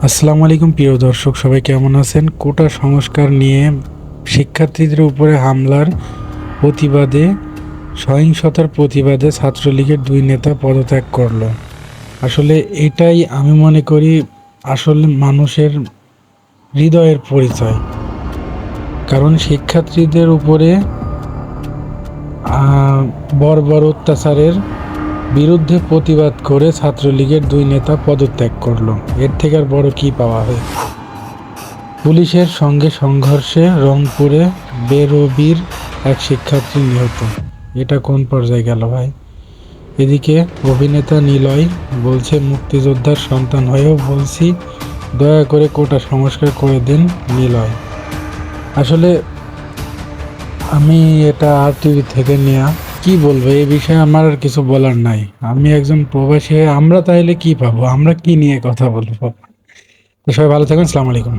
আসসালামু আলাইকুম প্রিয় দর্শক, সবাই কেমন আছেন? কোটা সংস্কার নিয়ে শিক্ষার্থীদের উপরে হামলার প্রতিবাদে, সহিংসতার প্রতিবাদে ছাত্রলীগের দুই নেতা পদত্যাগ করল। আসলে এটাই আমি মনে করি আসলে মানুষের হৃদয়ের পরিচয়। কারণ শিক্ষার্থীদের উপরে বর্বর অত্যাচারের বিরুদ্ধে প্রতিবাদ করে ছাত্রলীগের দুই নেতা পদত্যাগ করল। এর থেকে আর বড় কি পাওয়া হয়? পুলিশের সঙ্গে সংঘর্ষে রংপুরে বেরবির এক শিক্ষার্থী নিহত। এটা কোন পর্যায়ে গেল ভাই? এদিকে অভিনেতা নিলয় বলছে, মুক্তিযোদ্ধার সন্তান হয়েও বলছি দয়া করে কোটা সংস্কার করে দিন। নিলয় আসলে আমি এটা আর টিভি থেকে নেয়া, কি বলবো এই বিষয়ে আমার আর কিছু বলার নাই। আমি একজন প্রবাসী হয়ে আমরা তাহলে কি পাবো? আমরা কি নিয়ে কথা বলবো? তো সবাই ভালো থাকবেন। আসসালামু আলাইকুম।